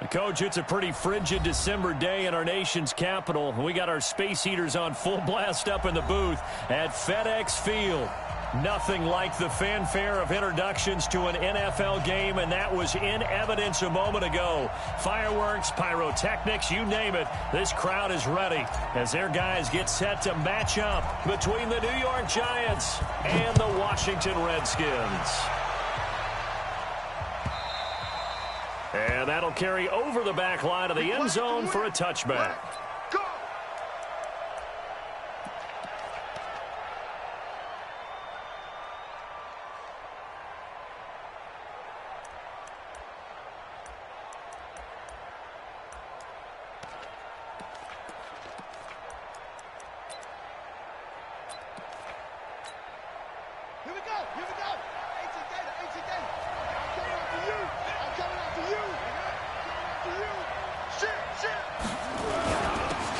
Coach, it's a pretty frigid December day in our nation's capital. We got our space heaters on full blast up in the booth at FedEx Field. Nothing like the fanfare of introductions to an NFL game, and that was in evidence a moment ago. Fireworks, pyrotechnics, you name it. This crowd is ready as their guys get set to match up between the New York Giants and the Washington Redskins. And that'll carry over the back line of the end zone for a touchback.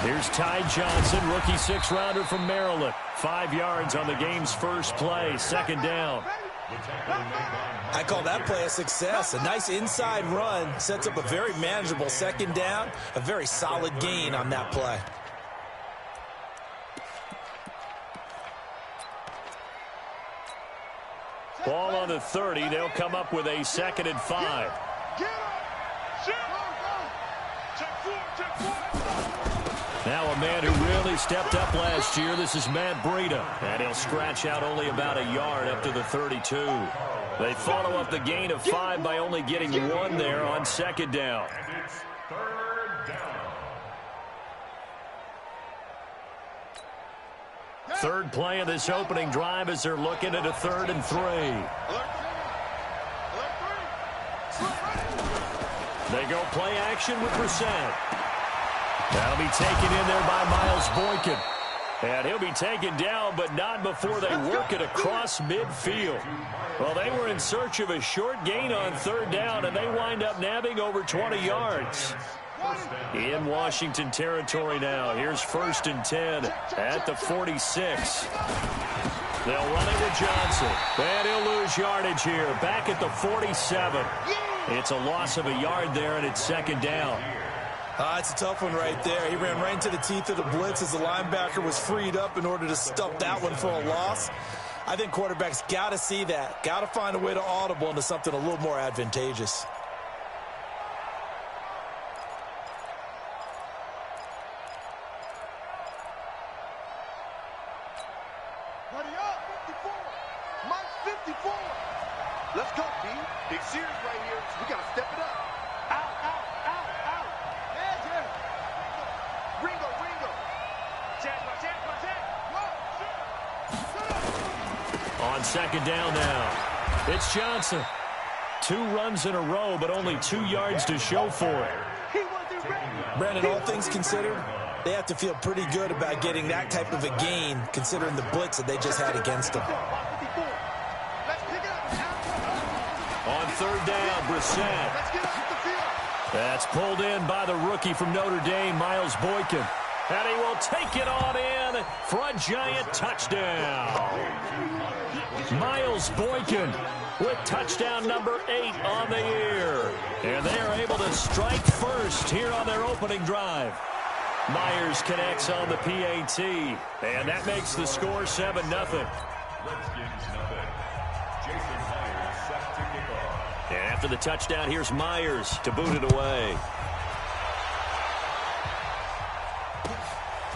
Here's Ty Johnson, rookie six-rounder from Maryland. 5 yards on the game's first play, second down. I call that play a success. A nice inside run sets up a very manageable second down, a very solid gain on that play. Ball on the 30. They'll come up with a 2nd and 5. Now a man who really stepped up last year. This is Matt Breida. And he'll scratch out only about a yard up to the 32. They follow up the gain of 5 by only getting 1 there on second down. Third play of this opening drive as they're looking at a 3rd and 3. They go play action with Febrezey. That'll be taken in there by Miles Boykin. And he'll be taken down, but not before they work it across midfield. Well, they were in search of a short gain on 3rd down, and they wind up nabbing over 20 yards. In Washington territory now. Here's 1st and 10 at the 46. They'll run it with Johnson. And he'll lose yardage here. Back at the 47. It's a loss of a yard there, and it's second down. It's a tough one right there. He ran right into the teeth of the blitz as the linebacker was freed up in order to stuff that one for a loss. I think quarterbacks got to see that. Got to find a way to audible into something a little more advantageous. Buddy up, 54. Mike 54. Let's go, B. Big series right here. So we got to step it up. Out, out, out, out. Magic. Ringo, Ringo. Jack. On second down now. It's Johnson. 2 runs in a row, but only 2 yards to show for it. He wasn't ready. Brandon, all things considered, they have to feel pretty good about getting that type of a gain, considering the blitz that they just had against them. On 3rd down, Febrezey. That's pulled in by the rookie from Notre Dame, Miles Boykin. And he will take it on in for a giant touchdown. Miles Boykin with touchdown number 8 on the year. And they are able to strike first here on their opening drive. Myers connects on the PAT. And that makes the score 7-0. And after the touchdown, here's Myers to boot it away.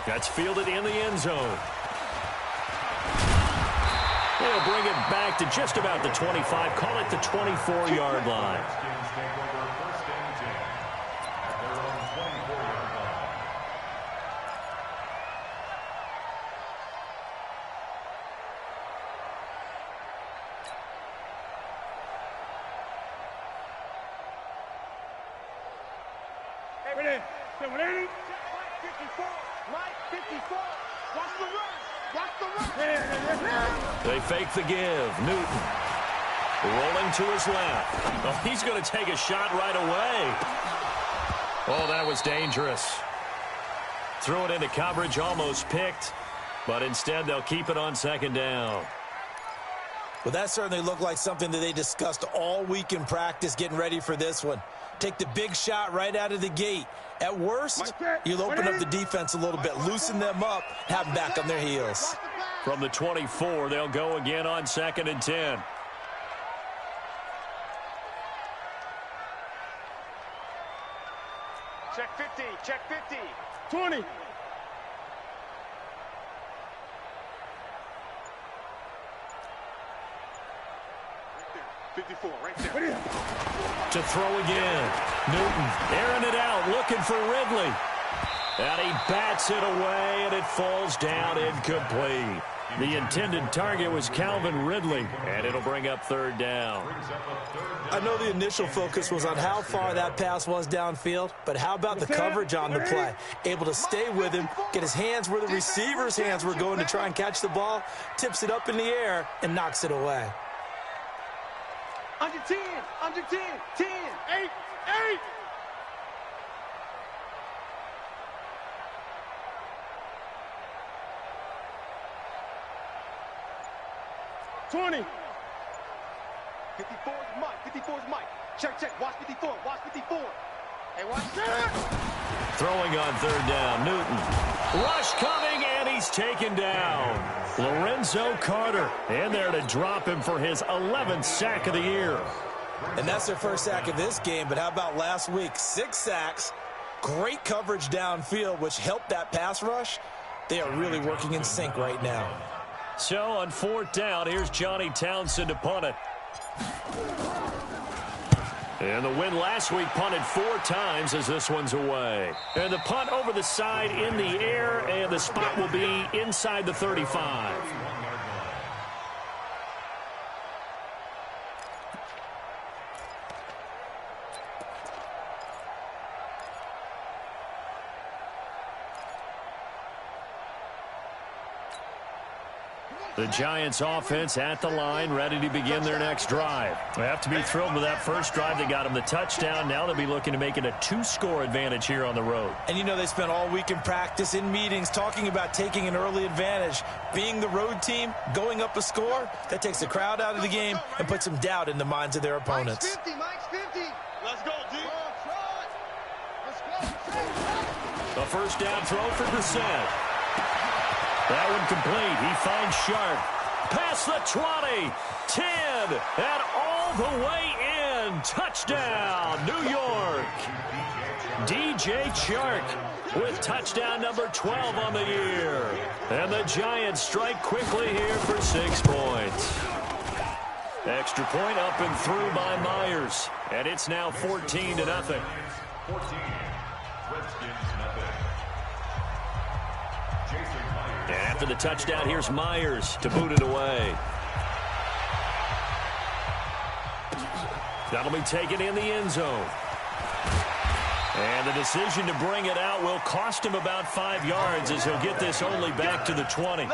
That's fielded in the end zone. They'll bring it back to just about the 25. Call it the 24-yard line. They fake the give. Newton rolling to his left. Oh, he's going to take a shot right away. Oh, that was dangerous. Threw it into coverage, almost picked, but instead they'll keep it on second down. Well, that certainly looked like something that they discussed all week in practice getting ready for this one. Take the big shot right out of the gate. At worst, you'll open up the defense a little bit, loosen them up, have them back on their heels. From the 24, they'll go again on 2nd and 10. Check 50, check 50. 20. Right there, 54, right there. To throw again. Newton airing it out, looking for Ridley. And he bats it away, and it falls down incomplete. The intended target was Calvin Ridley, and it'll bring up 3rd down. I know the initial focus was on how far that pass was downfield, but how about the coverage on the play? Able to stay with him, get his hands where the receiver's hands were going to try and catch the ball, tips it up in the air, and knocks it away. Under 10, under 10, 10, 8, 8. $20. 54 is Mike. 54 is Mike. Check, check. Watch 54. Watch 54. Hey, watch that. Throwing on 3rd down. Newton. Rush coming, and he's taken down. Lorenzo Carter in there to drop him for his 11th sack of the year. And that's their first sack of this game, but how about last week? 6 sacks, great coverage downfield, which helped that pass rush. They are really working in sync right now. So on 4th down, here's Johnny Townsend to punt it. And the win last week punted 4 times as this one's away. And the punt over the side in the air, and the spot will be inside the 35. The Giants offense at the line, ready to begin their next drive. They have to be thrilled with that first drive that got them the touchdown. Now they'll be looking to make it a 2-score advantage here on the road. And you know they spent all week in practice, in meetings, talking about taking an early advantage. Being the road team, going up a score, that takes the crowd out of the game and puts some doubt in the minds of their opponents. Mike's 50, Mike's 50. Let's go, D. Let's go. A first down throw for Brissett. That one complete. He finds Sharp. Past the 20, 10, and all the way in. Touchdown, New York. DJ Chark with touchdown number 12 on the year. And the Giants strike quickly here for 6 points. Extra point up and through by Myers. And it's now 14-0. 14. Redskins nothing. And after the touchdown, here's Myers to boot it away. That'll be taken in the end zone. And the decision to bring it out will cost him about 5 yards as he'll get this only back to the 20.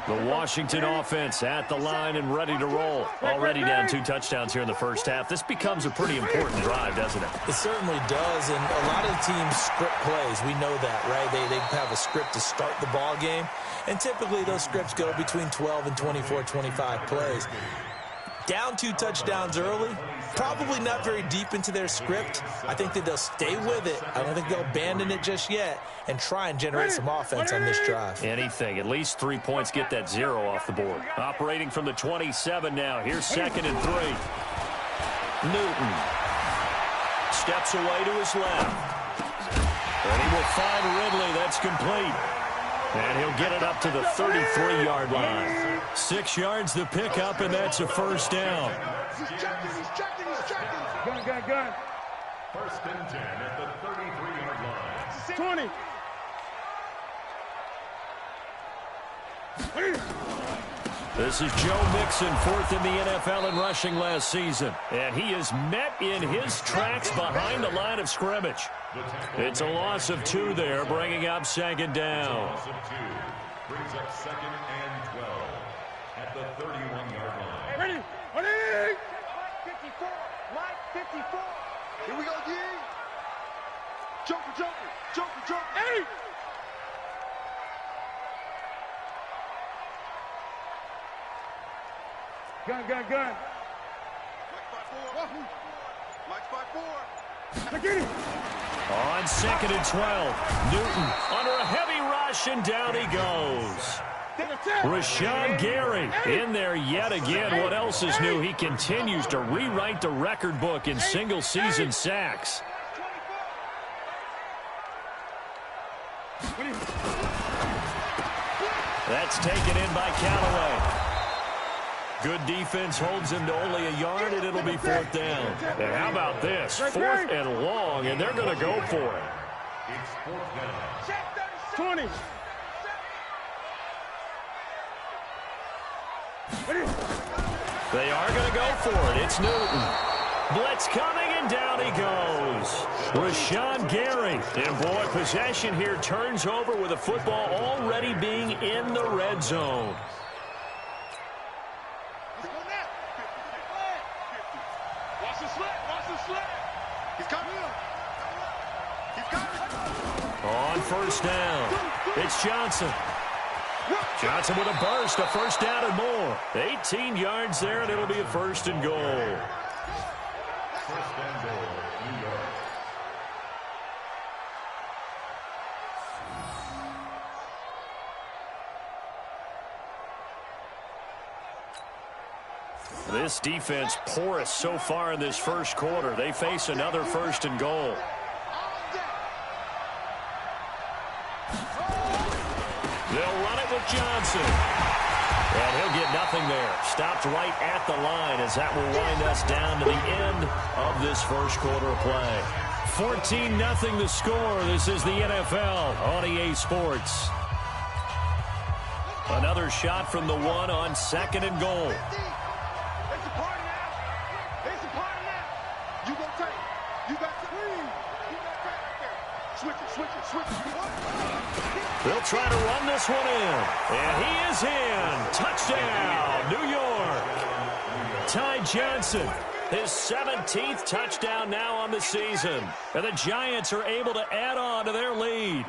The Washington offense at the line and ready to roll. Already down 2 touchdowns here in the first half. This becomes a pretty important drive, doesn't it? It certainly does, and a lot of teams script plays. We know that, right? They have a script to start the ball game, and typically those scripts go between 12 and 24, 25 plays. Down 2 touchdowns early, probably not very deep into their script. I think that they'll stay with it. I don't think they'll abandon it just yet and try and generate some offense on this drive. Anything. At least 3 points get that 0 off the board. Operating from the 27 now. Here's 2nd and 3. Newton steps away to his left. And he will find Ridley. That's complete. And he'll get it up to the 33-yard line. 6 yards the pickup, and that's a first down. He's checking. Gun. 1st and 10 at the 33-yard line. 20. This is Joe Mixon, 4th in the NFL in rushing last season. And he is met in his tracks behind the line of scrimmage. It's a loss of 2 there, bringing up 2nd down. Loss of 2 brings up 2nd and 12 at the 31-yard line. Ready. Mike 54. Mike 54. Here we go, D. Joker. 8. Gun. Mike's 5-4. Mike's 5-4. Get him. On 2nd and 12, Newton under a heavy rush, and down he goes. Rashawn Gary in there yet again. What else is new? He continues to rewrite the record book in single-season sacks. That's taken in by Callaway. Good defense holds him to only a yard, and it'll be 4th down. And how about this? 4th and long, and they're going to go for it. It's 4th down. 20. They are going to go for it. It's Newton. Blitz coming, and down he goes. Rashawn Gary. And, boy, possession here turns over with the football already being in the red zone. Watch the slant. He's coming. On 1st down, it's Johnson. Johnson with a burst, a 1st down and more. 18 yards there, and it'll be a 1st and goal. 1st and goal, New York. This defense porous so far in this 1st quarter. They face another 1st and goal. They'll run it with Johnson. And he'll get nothing there. Stopped right at the line as that will wind us down to the end of this 1st quarter of play. 14-0 the score. This is the NFL on EA Sports. Another shot from the one on 2nd and goal. They'll try to run this one in. And he is in. Touchdown, New York. Ty Johnson, his 17th touchdown now on the season. And the Giants are able to add on to their lead.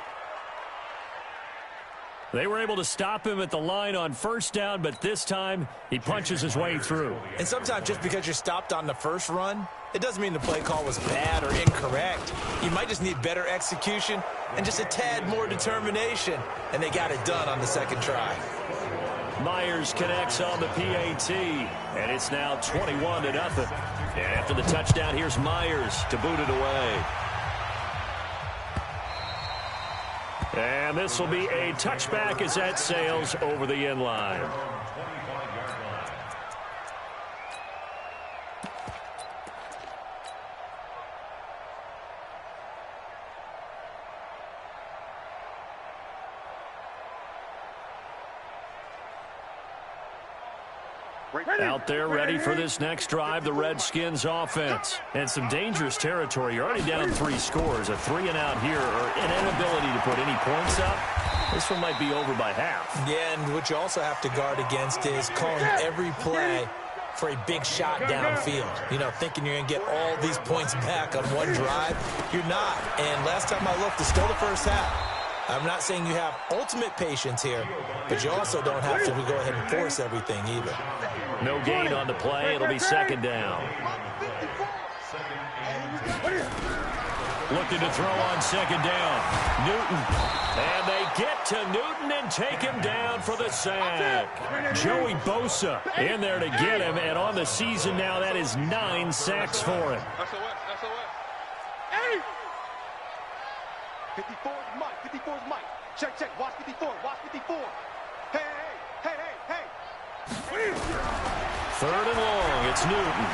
They were able to stop him at the line on 1st down, but this time he punches his way through. And sometimes just because you're stopped on the first run, it doesn't mean the play call was bad or incorrect. You might just need better execution and just a tad more determination. And they got it done on the 2nd try. Myers connects on the PAT, and it's now 21-0. And after the touchdown, here's Myers to boot it away. And this will be a touchback as that sails over the end line. Out there ready for this next drive, the Redskins offense. And some dangerous territory. You're already down 3 scores. A 3-and-out here, or an inability to put any points up. This one might be over by half. Yeah, and what you also have to guard against is calling every play for a big shot downfield. You know, thinking you're going to get all these points back on one drive. You're not. And last time I looked, it's still the 1st half. I'm not saying you have ultimate patience here, but you also don't have to go ahead and force everything either. No gain on the play. It'll be 2nd down. Looking to throw on 2nd down. Newton. And they get to Newton and take him down for the sack. Joey Bosa in there to get him. And on the season now, that is 9 sacks for him. Hey! 54 is Mike. 54 is Mike. Check. Watch 54. Watch 54. Hey. 3rd and long. It's Newton.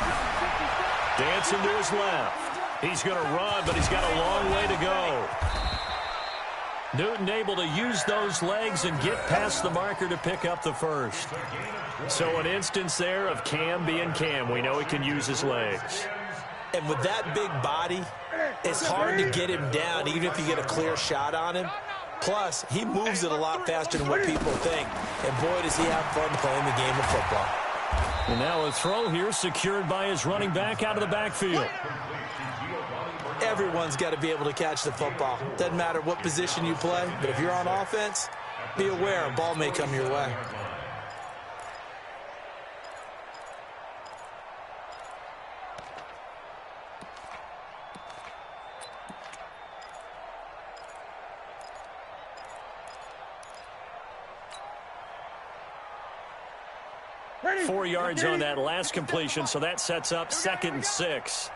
Dancing to his left. He's going to run, but he's got a long way to go. Newton able to use those legs and get past the marker to pick up the 1st. So an instance there of Cam being Cam. We know he can use his legs. And with that big body, it's hard to get him down, even if you get a clear shot on him. Plus, he moves it a lot faster than what people think. And boy, does he have fun playing the game of football. And now a throw here secured by his running back out of the backfield. Everyone's got to be able to catch the football. Doesn't matter what position you play, but if you're on offense, be aware a ball may come your way. 4 yards on that last completion, so that sets up 2nd and 6.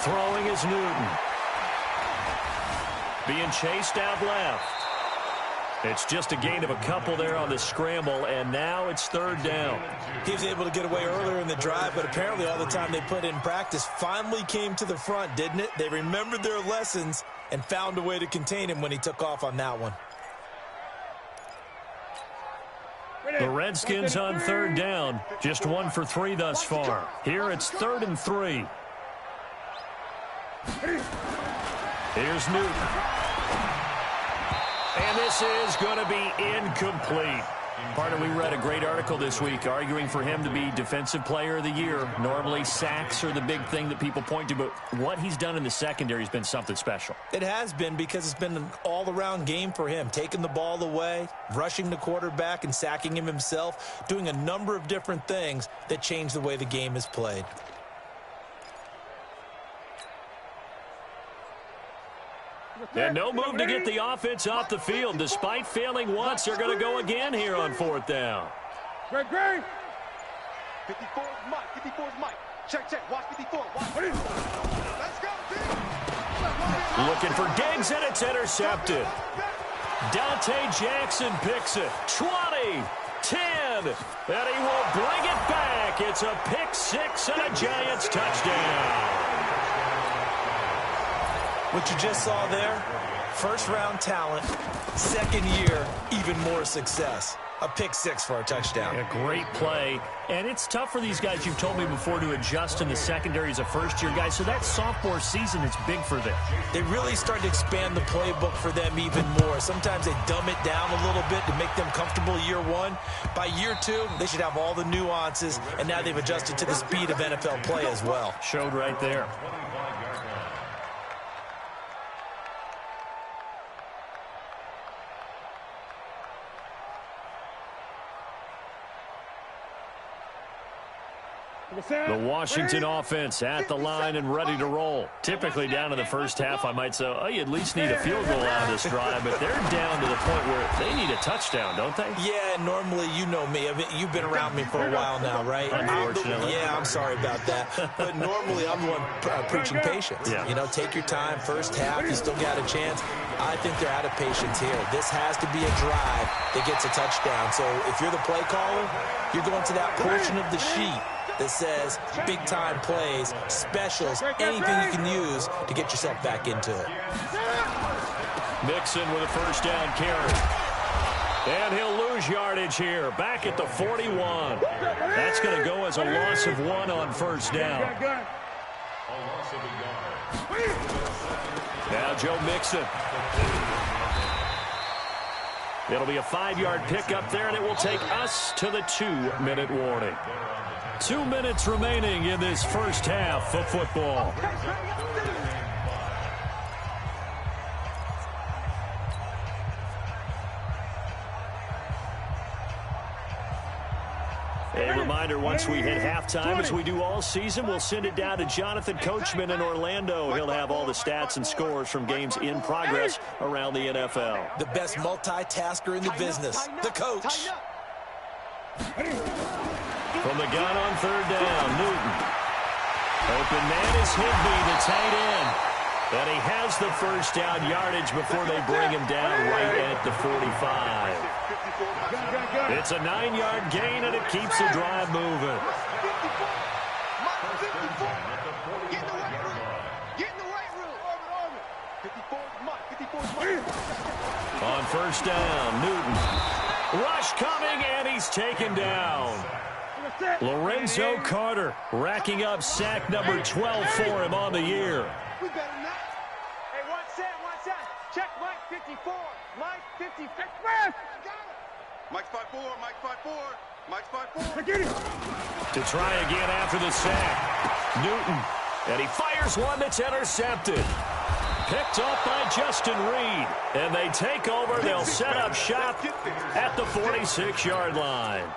Throwing is Newton. Being chased out left. It's just a gain of a couple there on the scramble, and now it's 3rd down. He was able to get away earlier in the drive, but apparently all the time they put in practice finally came to the front, didn't it? They remembered their lessons and found a way to contain him when he took off on that one. The Redskins on 3rd down. Just 1 for 3 thus far. Here it's 3rd and 3. Here's Newton. And this is going to be incomplete. Partner, we read a great article this week arguing for him to be Defensive Player of the Year. Normally, sacks are the big thing that people point to, but what he's done in the secondary has been something special. It has been, because it's been an all-around game for him, taking the ball away, rushing the quarterback and sacking him himself, doing a number of different things that change the way the game is played. And no move to get the offense off the field. Despite failing once, they're going to go again here on 4th down. Great. 54 is Mike. 54 is Mike. Check. Watch 54. Watch. Let's go, team. Looking for Diggs, and it's intercepted. Dante Jackson picks it. 20, 10, and he will bring it back. It's a pick 6 and a Giants touchdown. What you just saw there, first-round talent, 2nd year, even more success. A pick 6 for a touchdown. A great play. And it's tough for these guys, you've told me before, to adjust in the secondary as a first-year guy. So that sophomore season is big for them. They really start to expand the playbook for them even more. Sometimes they dumb it down a little bit to make them comfortable year 1. By year 2, they should have all the nuances, and now they've adjusted to the speed of NFL play as well. Showed right there. The Washington offense at the line and ready to roll. Typically down in the first half, I might say, oh, you at least need a field goal out of this drive, but they're down to the point where they need a touchdown, don't they? Yeah, normally, you know me. You've been around me for a while now, right? Unfortunately. I'm sorry about that. But normally, I'm the one preaching patience. Yeah. You know, take your time. First half, you still got a chance. I think they're out of patience here. This has to be a drive that gets a touchdown. So if you're the play caller, you're going to that portion of the sheet that says big-time plays, specials, anything you can use to get yourself back into it. Mixon with a first down carry. And he'll lose yardage here. Back at the 41. That's going to go as a loss of 1 on first down. Now Joe Mixon. It'll be a 5-yard pickup there, and it will take us to the 2-minute warning. 2 minutes remaining in this first half of football. A reminder, once we hit halftime, as we do all season, we'll send it down to Jonathan Coachman in Orlando. He'll have all the stats and scores from games in progress around the NFL. The best multitasker in the business, the coach. From the gun on third down, Newton. Open man is Higbee, the tight end. And he has the first down yardage before they bring him down right at the 45. It's a 9-yard gain, and it keeps the drive moving. On first down, Newton. Rush coming, and he's taken down. Lorenzo Carter racking up sack number 12 for him on the year. We better not. Hey, one set. Check Mike 54. Mike 54. Mike's 5'4", Mike's 5'4". To try again after the sack. Newton. And he fires one that's intercepted. Picked up by Justin Reed. And they take over. They'll set up shop at the 46-yard line.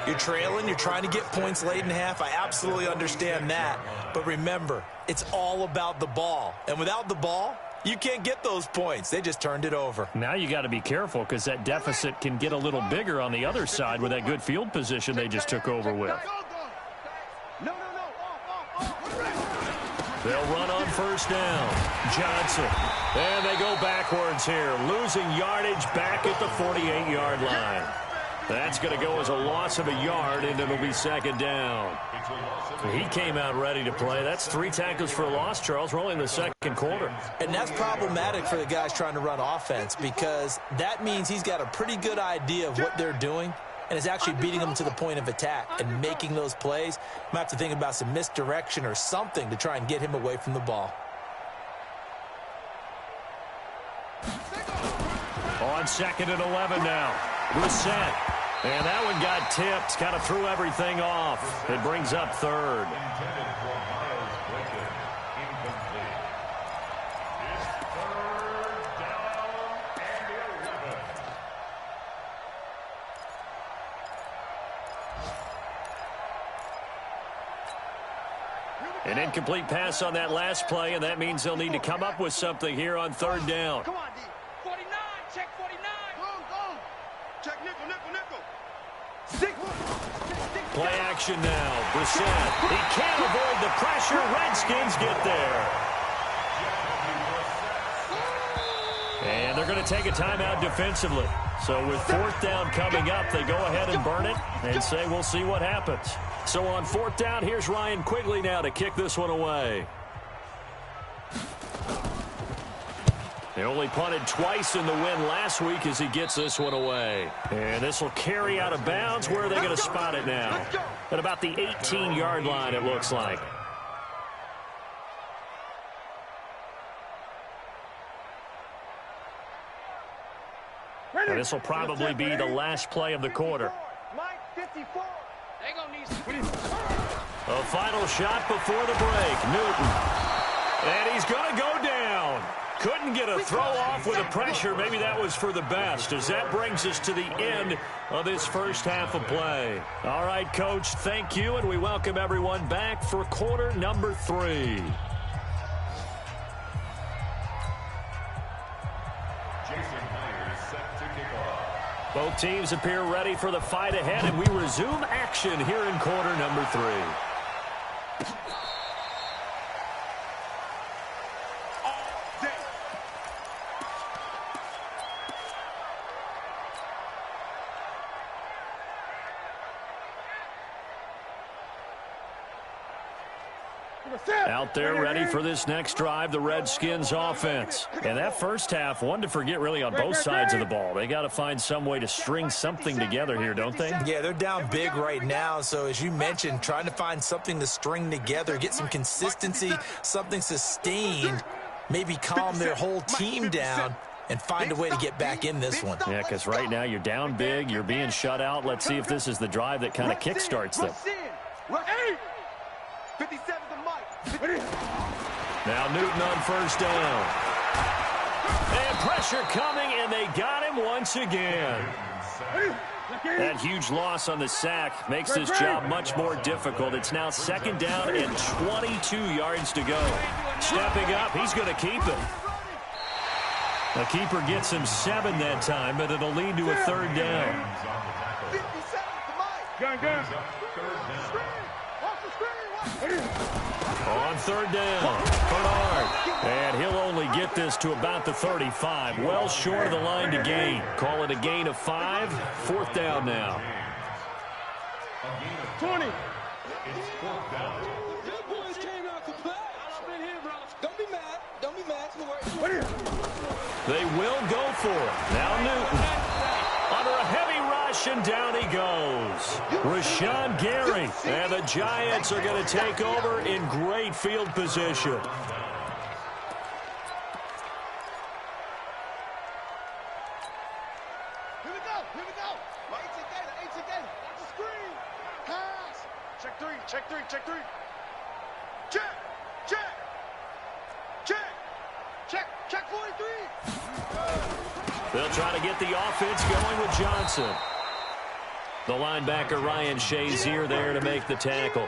You're trailing. You're trying to get points late in half. I absolutely understand that. But remember, it's all about the ball. And without the ball, You can't get those points. They just turned it over. Now you got to be careful because that deficit can get a little bigger on the other side with that good field position they just took over with. They'll run on first down. Johnson. And they go backwards here, losing yardage back at the 48-yard line. That's going to go as a loss of a yard, and it'll be second down. He came out ready to play. That's 3 tackles for a loss, Charles. We're only in the second quarter. And that's problematic for the guys trying to run offense because that means he's got a pretty good idea of what they're doing and is actually beating them to the point of attack and making those plays. Might have to think about some misdirection or something to try and get him away from the ball. On second and 11 now. Reset. And that one got tipped. Kind of threw everything off. It brings up third. An incomplete pass on that last play, and that means they'll need to come up with something here on third down. Come on, D. 49, check 49. Go. Check nickel. Play action now. Brissett. He can't avoid the pressure. Redskins get there. And they're going to take a timeout defensively. So with fourth down coming up, they go ahead and burn it and say we'll see what happens. So on fourth down, here's Ryan Quigley now to kick this one away. They only punted twice in the win last week as he gets this one away. And this will carry out of bounds. Where are they going to spot it now? At about the 18-yard line, it looks like. And this will probably be the last play of the quarter. A final shot before the break. Newton. And he's going to go down. Couldn't get a throw off with the pressure. Maybe that was for the best, as that brings us to the end of this first half of play. All right, Coach, thank you, and we welcome everyone back for quarter number 3. Both teams appear ready for the fight ahead, and we resume action here in quarter number 3. Out there ready for this next drive, the Redskins offense. And that first half, one to forget really on both sides of the ball. They got to find some way to string something together here, don't they? Yeah, they're down big right now. So as you mentioned, trying to find something to string together, get some consistency, something sustained, maybe calm their whole team down and find a way to get back in this one. Yeah, because right now you're down big, you're being shut out. Let's see if this is the drive that kind of kickstarts them. 57 to Mike. Now Newton on first down. And pressure coming, and they got him once again. That huge loss on the sack makes this job much more difficult. It's now second down and 22 yards to go. Stepping up, he's going to keep it. The keeper gets him 7 that time, but it'll lead to a third down. 57 to Mike. Gun. On third down, Bernard. And he'll only get this to about the 35. Well short of the line to gain. Call it a gain of 5. Fourth down now. 20. They will go for it. Now Newton. Under a heavy rush, and down he goes. Rashawn Gary. And the Giants are going to take over in great field position. Here we go. H and Gator. Watch the screen. Pass. Check three. Check 43. They'll try to get the offense going with Johnson. The linebacker, Ryan Shazier, there to make the tackle.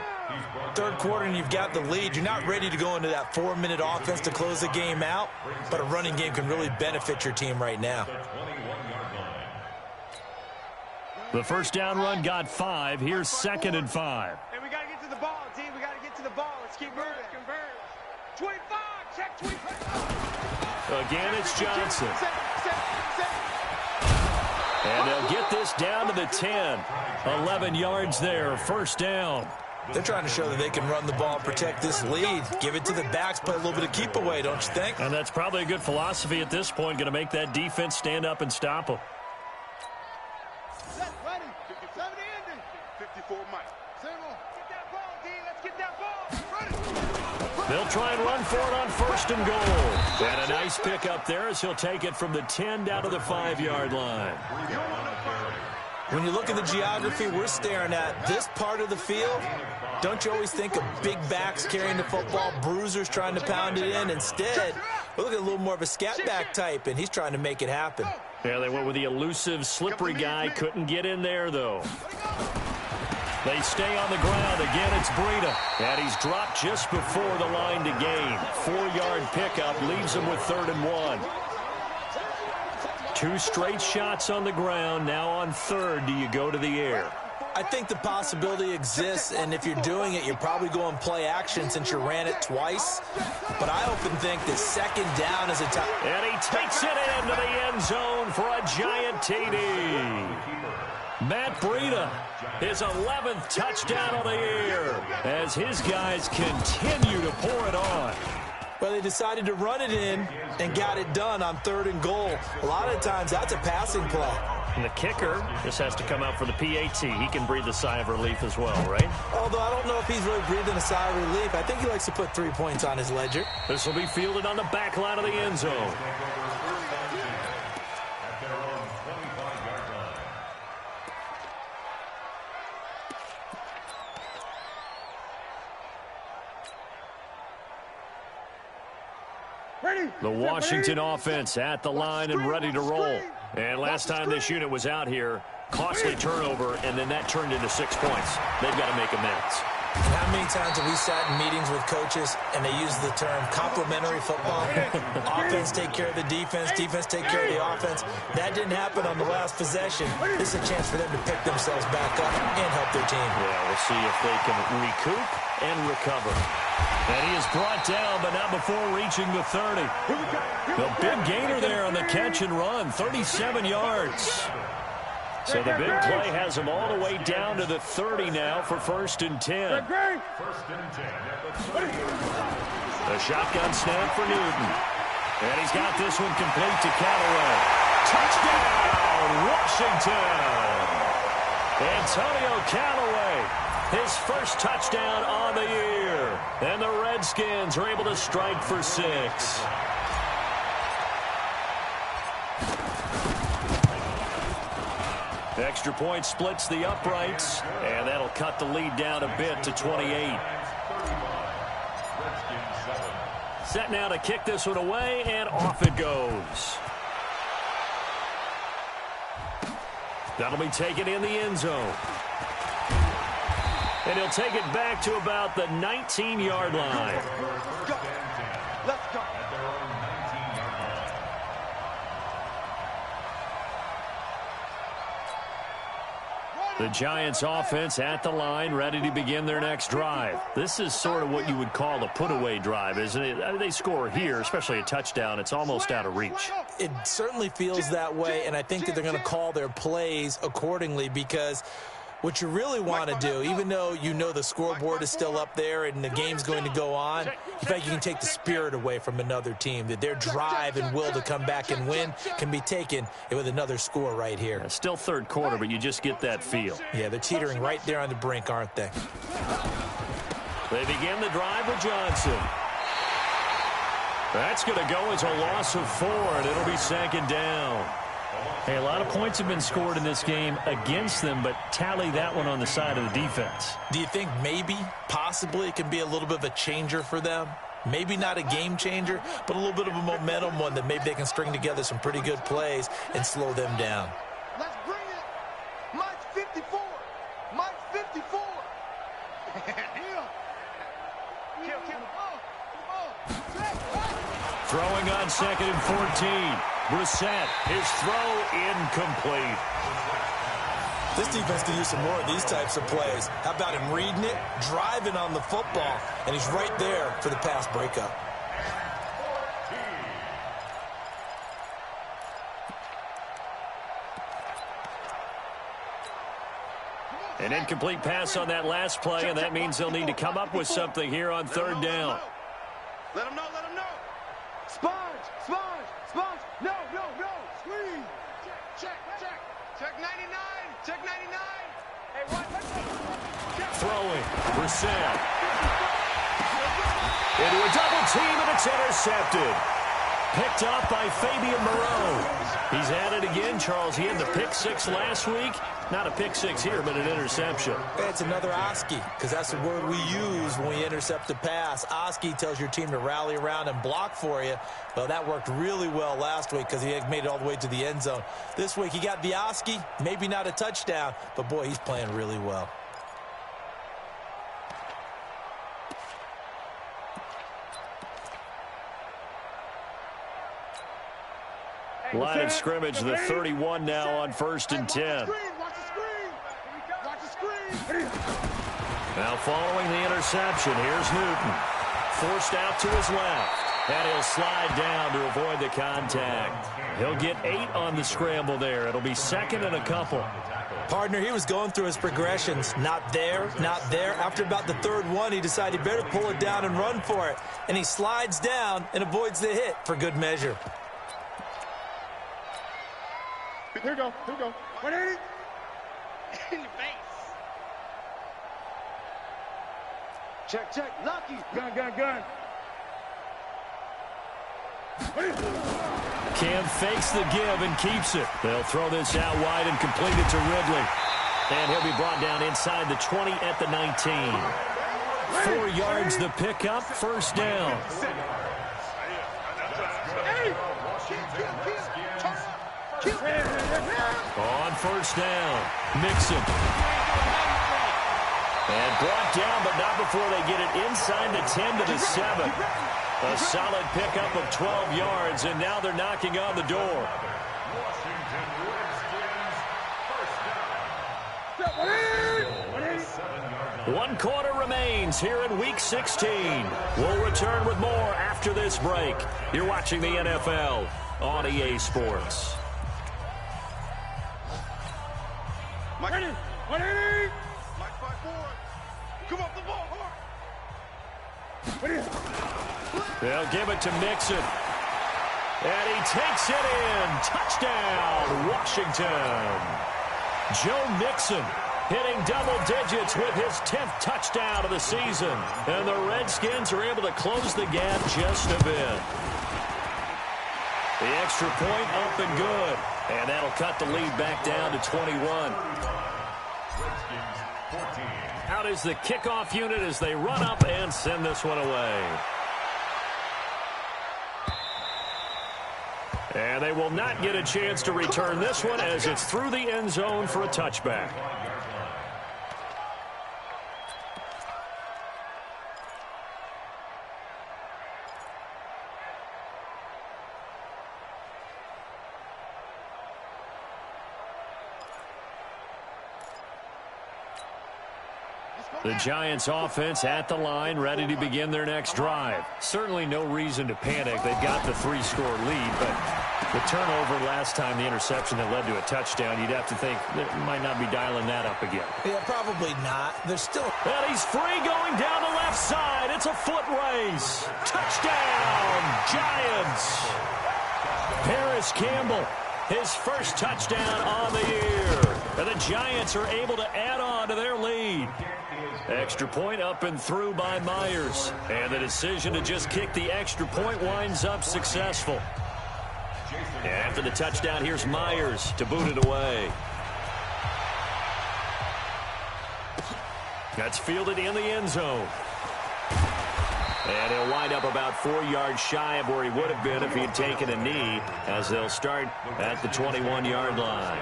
Third quarter and you've got the lead. You're not ready to go into that 4-minute offense to close the game out, but a running game can really benefit your team right now. The first down run got 5. Here's 2nd and 5. And we got to get to the ball, team. We got to get to the ball. Let's keep moving. Converge. 25. Check 25. Again, it's Johnson. And they'll get this down to the 10. 11 yards there. First down. They're trying to show that they can run the ball and protect this lead. Give it to the backs, play a little bit of keep away, don't you think? And that's probably a good philosophy at this point. Going to make that defense stand up and stop them. Ready. 54 Mike. Get that ball, D. Let's get that ball. They'll try and run for it on 1st and goal. And a nice pickup there as he'll take it from the 10 down to the 5-yard line. When you look at the geography we're staring at, this part of the field, don't you always think of big backs carrying the football, bruisers trying to pound it in? Instead, we're looking at a little more of a scat back type, and he's trying to make it happen. Yeah, they went with the elusive, slippery guy. Couldn't get in there, though. They stay on the ground. Again, it's Breida. And he's dropped just before the line to gain. 4-yard pickup leaves him with 3rd and 1. 2 straight shots on the ground. Now on 3rd, do you go to the air? I think the possibility exists, and if you're doing it, you're probably going play action since you ran it twice. But I often think that 2nd down is a time. And he takes it into the end zone for a giant TD. Matt Breida, his 11th touchdown of the year, as his guys continue to pour it on. Well, they decided to run it in and got it done on 3rd and goal. A lot of times, that's a passing play. And the kicker just has to come out for the PAT. He can breathe a sigh of relief as well, right? Although I don't know if he's really breathing a sigh of relief. I think he likes to put 3 points on his ledger. This will be fielded on the back line of the end zone. The Washington offense at the line and ready to roll. And last time this unit was out here, costly turnover, and then that turned into 6 points. They've got to make amends. How many times have we sat in meetings with coaches and they use the term complementary football? Offense take care of the defense, defense take care of the offense. That didn't happen on the last possession. This is a chance for them to pick themselves back up and help their team. Yeah, we'll see if they can recoup and recover. And he is brought down, but not before reaching the 30. The big gainer there on the catch and run, 37 yards. So the big play has him all the way down to the 30 now for 1st and 10. A shotgun snap for Newton. And he's got this one complete to Callaway. Touchdown, Washington! Antonio Callaway, his first touchdown on the year. And the Redskins are able to strike for 6. Extra point splits the uprights, and that'll cut the lead down a bit to 28. Set now to kick this one away, and off it goes. That'll be taken in the end zone. And he'll take it back to about the 19-yard line. Let's go. The Giants offense at the line, ready to begin their next drive. This is sort of what you would call a put-away drive, isn't it? They score here, especially a touchdown. It's almost out of reach. It certainly feels that way, and I think that they're going to call their plays accordingly, because what you really want to do, even though you know the scoreboard is still up there and the game's going to go on, you think you can take the spirit away from another team, that their drive and will to come back and win can be taken with another score right here. Yeah, still 3rd quarter, but you just get that feel. Yeah, they're teetering right there on the brink, aren't they? They begin the drive with Johnson. That's going to go as a loss of 4, and it'll be 2nd down. Hey, a lot of points have been scored in this game against them, but tally that one on the side of the defense. Do you think maybe, possibly, it can be a little bit of a changer for them? Maybe not a game changer, but a little bit of a momentum one that maybe they can string together some pretty good plays and slow them down. Let's bring it. Mike 54. Mike 54. Yeah. Throwing on 2nd and 14. Brissett, his throw incomplete. This defense can use some more of these types of plays. How about him reading it, driving on the football, and he's right there for the pass breakup. An incomplete pass on that last play, and that means they'll need to come up with something here on 3rd down. Let him know, let him know. Sponge, sponge, sponge. No, no, no. Screen. Check, check, check. Check 99. Check 99. Hey, what? Throwing. Brissett. Into a double team, and it's intercepted. Picked off by Fabian Moreau. He's at it again, Charles. He had the pick 6 last week. Not a pick 6 here, but an interception. It's another Oski, because that's the word we use when we intercept a pass. Oski tells your team to rally around and block for you. Well, that worked really well last week because he made it all the way to the end zone. This week he got the Oski, maybe not a touchdown, but boy, he's playing really well. Line of scrimmage, the 31 now on 1st and 10. Now following the interception, here's Newton. Forced out to his left. And he'll slide down to avoid the contact. He'll get 8 on the scramble there. It'll be 2nd and a couple. Partner, he was going through his progressions. Not there, not there. After about the 3rd one, he decided he better pull it down and run for it. And he slides down and avoids the hit for good measure. Here we go, here we go. 180. In your face. Check, check. Lucky. Gun, gun, gun. Cam fakes the give and keeps it. They'll throw this out wide and complete it to Ridley. And he'll be brought down inside the 20 at the 19. 4 yards the pickup, 1st down. On 1st down, Mixon. And brought down, but not before they get it inside the 10 to the 7. A solid pickup of 12 yards, and now they're knocking on the door. One quarter remains here in Week 16. We'll return with more after this break. You're watching the NFL on EA Sports. 180. Mike 5-4. Come off the ball hard. They'll give it to Mixon. And he takes it in. Touchdown, Washington. Joe Mixon hitting double digits with his 10th touchdown of the season. And the Redskins are able to close the gap just a bit. The extra point up and good. And that'll cut the lead back down to 21. Out is the kickoff unit as they run up and send this one away. And they will not get a chance to return this one as it's through the end zone for a touchback. The Giants offense at the line, ready to begin their next drive. Certainly no reason to panic. They've got the 3-score lead, but the turnover last time, the interception that led to a touchdown, you'd have to think they might not be dialing that up again. Yeah, probably not. They're still... And he's free going down the left side. It's a foot race. Touchdown, Giants. Paris Campbell, his first touchdown on the year. And the Giants are able to add on to their lead. Extra point up and through by Myers. And the decision to just kick the extra point winds up successful. After the touchdown, here's Myers to boot it away. That's fielded in the end zone. And he'll wind up about 4 yards shy of where he would have been if he had taken a knee, as they'll start at the 21-yard line.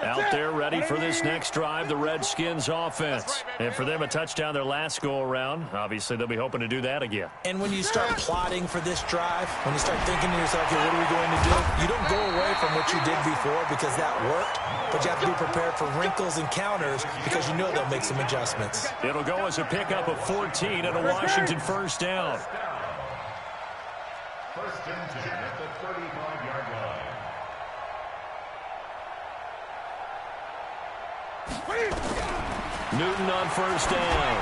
Out there ready for this next drive, the Redskins offense. And for them, a touchdown their last go-around. Obviously, they'll be hoping to do that again. And when you start plotting for this drive, when you start thinking to yourself, okay, what are we going to do? You don't go away from what you did before because that worked, but you have to be prepared for wrinkles and counters because you know they'll make some adjustments. It'll go as a pickup of 14 and a Washington first down. First and 10 at the 35-yard line. Newton on first down.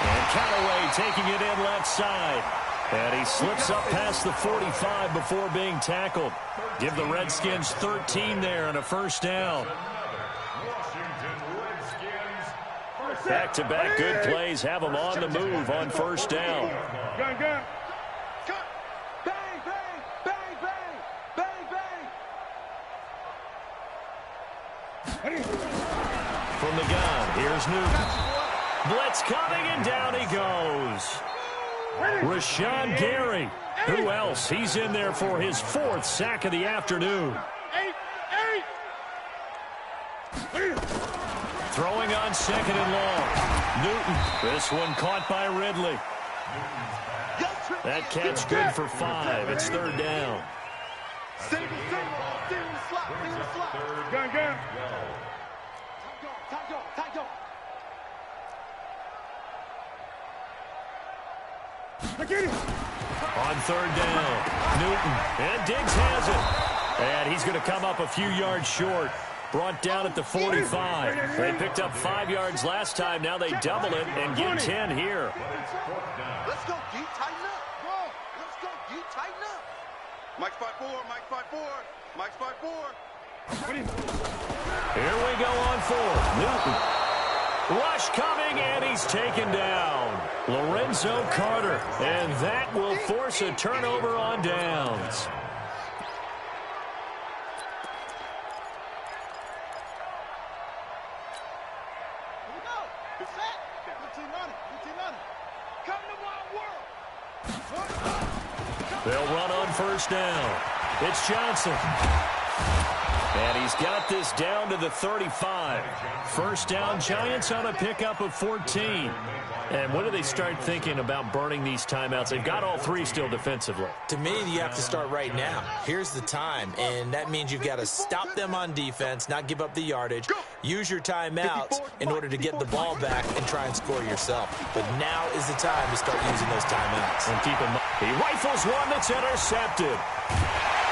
And Callaway taking it in left side. And he slips up past the 45 before being tackled. Give the Redskins 13 there and a first down. Back-to-back good plays have them on the move on first down. Gun. Bang, bang, bang, bang, bang, bang. From the gun, here's Newton. Blitz coming, and down he goes. Rashawn Gary. Who else? He's in there for his 4th sack of the afternoon. Throwing on second and long. Newton. This one caught by Ridley. That catch good for 5. It's third down. Stay in the slot. Gun. Tight go. On third down, Newton, and Diggs has it. And he's going to come up a few yards short. Brought down at the 45. They picked up 5 yards last time. Now they double it and get 10 here. Let's go, D. Tighten up. Let's go, D. Tighten up. Mike's 5-4. Mike's 5-4. Here we go on 4. Newton. Rush coming, and he's taken down. Lorenzo Carter. And that will force a turnover on downs. They'll run on first down. It's Johnson. And he's got this down to the 35. First down, Giants on a pickup of 14. And when do they start thinking about burning these timeouts? They've got all 3 still defensively. To me, you have to start right now. Here's the time, and that means you've got to stop them on defense, not give up the yardage, use your timeouts in order to get the ball back and try and score yourself. But now is the time to start using those timeouts. And keep in mind, he rifles one that's intercepted.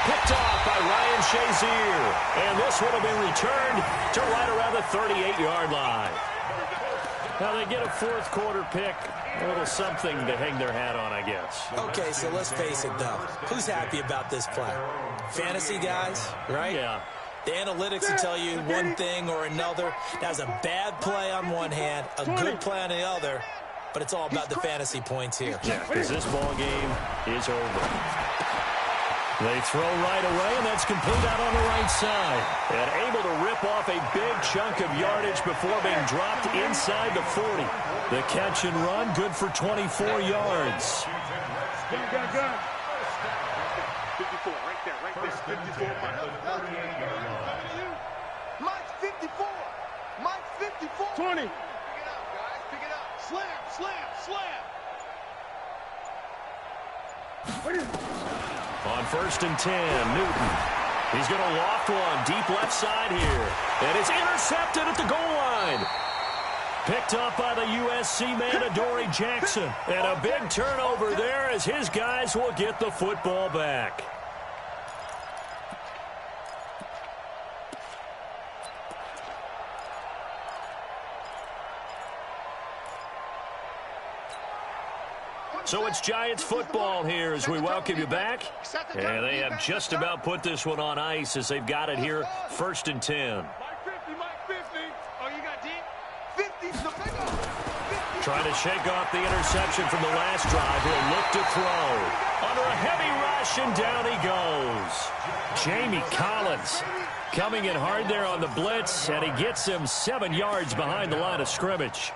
Picked off by Ryan Shazier. And this one will be returned to right around the 38-yard line. Now they get a 4th quarter pick. A little something to hang their hat on, I guess. Okay, so let's face it, though. Who's happy about this play? Fantasy guys, right? Yeah. The analytics will tell you one thing or another. That was a bad play on one hand, a good play on the other, but it's all about the fantasy points here. Yeah, because this ball game is over. They throw right away, and that's complete out on the right side. And able to rip off a big chunk of yardage before being dropped inside the 40. The catch and run, good for 24 yards. Gun. 54, right there. 54. Mike's 54. 20. Pick it up, guys. Pick it up. Slam. On first and 10, Newton. He's going to loft one deep left side here. And it's intercepted at the goal line. Picked up by the USC man, Adoree Jackson. And a big turnover there as his guys will get the football back. So it's Giants football here as we welcome you back. And they have just about put this one on ice as they've got it here, first and 10. Mike 50. Oh, you got deep? 50. Trying to shake off the interception from the last drive. He'll look to throw. Under a heavy rush, and down he goes. Jamie Collins coming in hard there on the blitz, and he gets him 7 yards behind the line of scrimmage.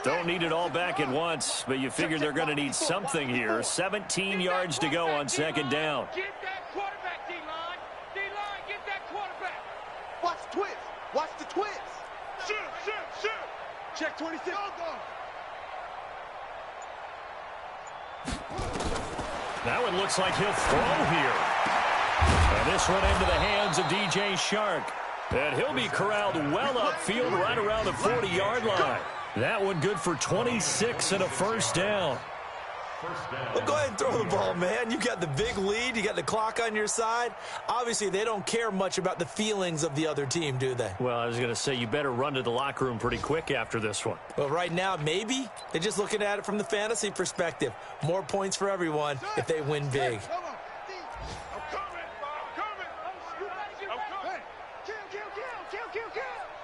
Don't need it all back at once, but you figure they're going to need something here. 17 yards to go on second down. Get that quarterback, D-line. D-line, get that quarterback. Watch the twist. Watch the twist. Shoot. Check 26. That one looks like he'll throw here. And this one into the hands of DJ Shark. And he'll be corralled well upfield right around the 40-yard line. That one good for 26 and a first down. Well, go ahead and throw the ball, man. You got the big lead. You got the clock on your side. Obviously, they don't care much about the feelings of the other team, do they? Well, I was going to say, you better run to the locker room pretty quick after this one. Well, right now, maybe. They're just looking at it from the fantasy perspective. More points for everyone if they win big.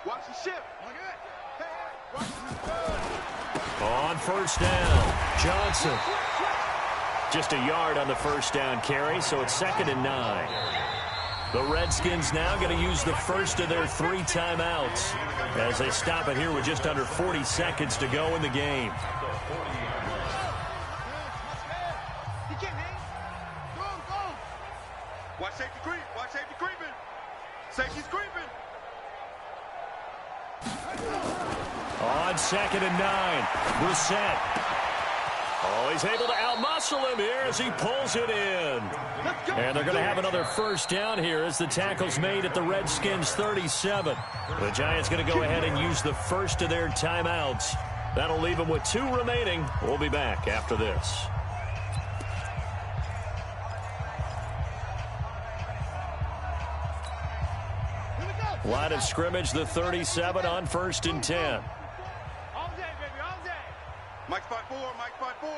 Watch the ship. On first down, Johnson. Just a yard on the first down carry, so it's 2nd and 9. The Redskins now going to use the first of their 3 timeouts as they stop it here with just under 40 seconds to go in the game. Watch safety creep. Watch safety creeping. Safety's creeping. On 2nd and 9, Brissett. Oh, he's able to outmuscle him here as he pulls it in. And they're going to have another first down here as the tackle's made at the Redskins 37. The Giants going to go ahead and use the first of their timeouts. That'll leave them with 2 remaining. We'll be back after this. Line of scrimmage, the 37 on 1st and 10. All day, baby, all day. Mike's 5'4", Mike's 5'4",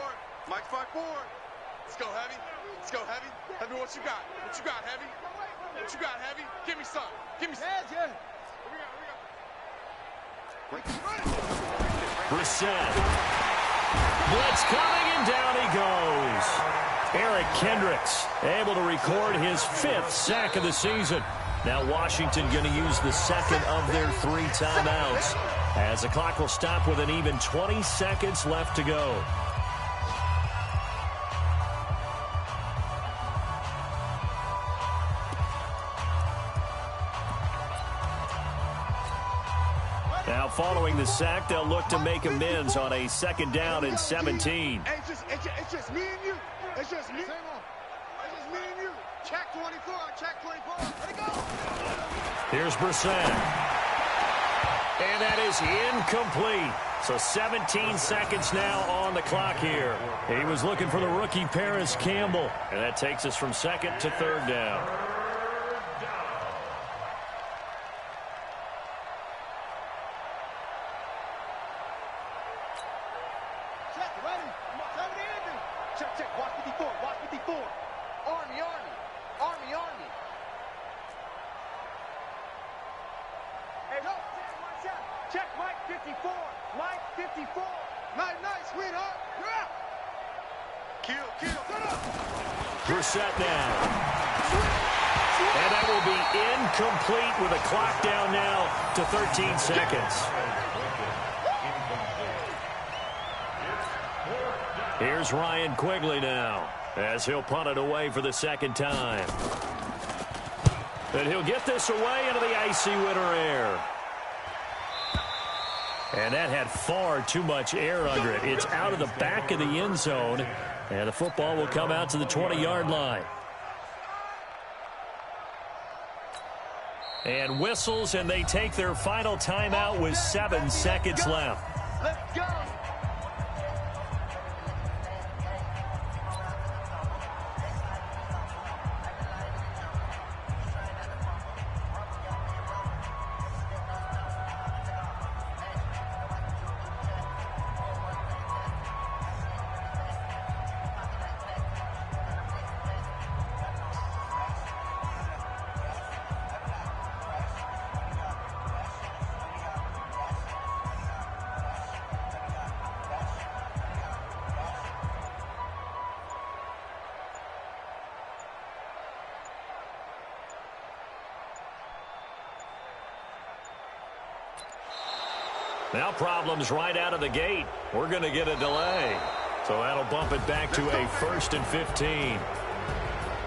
Mike's 5'4". Let's go, Heavy. Let's go, Heavy. Heavy, what you got? What you got, Heavy? What you got, Heavy? Give me some. Give me some. Yeah. Brissett. Blitz coming, and down he goes. Eric Kendricks able to record his 5th sack of the season. Now Washington going to use the 2nd of their 3 timeouts as the clock will stop with an even 20 seconds left to go. Now following the sack, they'll look to make amends on a 2nd down and 17. It's just me and you. It's just me. It's just me and you. Check 24. Check 24. Let it go. Here's Brissett. And that is incomplete. So 17 seconds now on the clock here. He was looking for the rookie Paris Campbell. And that takes us from 2nd to 3rd down. Check. Watch 54. Watch 54. Army. Hey, no, watch out. Check Mike 54. Mike 54. Night, sweetheart. You're out. Kill. Shut up. Brissett now. And that will be incomplete with a clock down now to 13 seconds. Here's Ryan Quigley now as he'll punt it away for the 2nd time. And he'll get this away into the icy winter air. And that had far too much air under it. It's out of the back of the end zone. And the football will come out to the 20-yard line. And whistles, and they take their final timeout with 7 seconds left. Let's go. Now problems right out of the gate. We're going to get a delay. So that'll bump it back to a 1st and 15.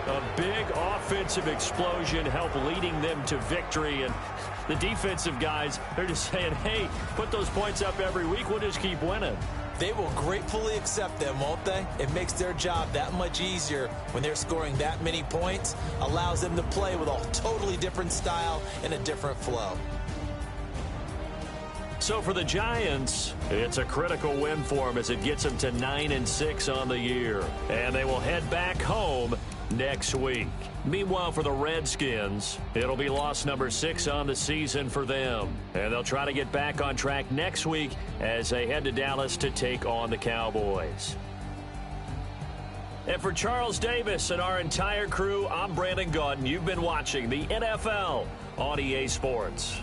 A big offensive explosion helped leading them to victory. And the defensive guys, they're just saying, hey, put those points up every week. We'll just keep winning. They will gratefully accept them, won't they? It makes their job that much easier when they're scoring that many points. Allows them to play with a totally different style and a different flow. So for the Giants, it's a critical win for them as it gets them to 9-6 on the year. And they will head back home next week. Meanwhile, for the Redskins, it'll be loss number 6 on the season for them. And they'll try to get back on track next week as they head to Dallas to take on the Cowboys. And for Charles Davis and our entire crew, I'm Brandon Gaudin. You've been watching the NFL on EA Sports.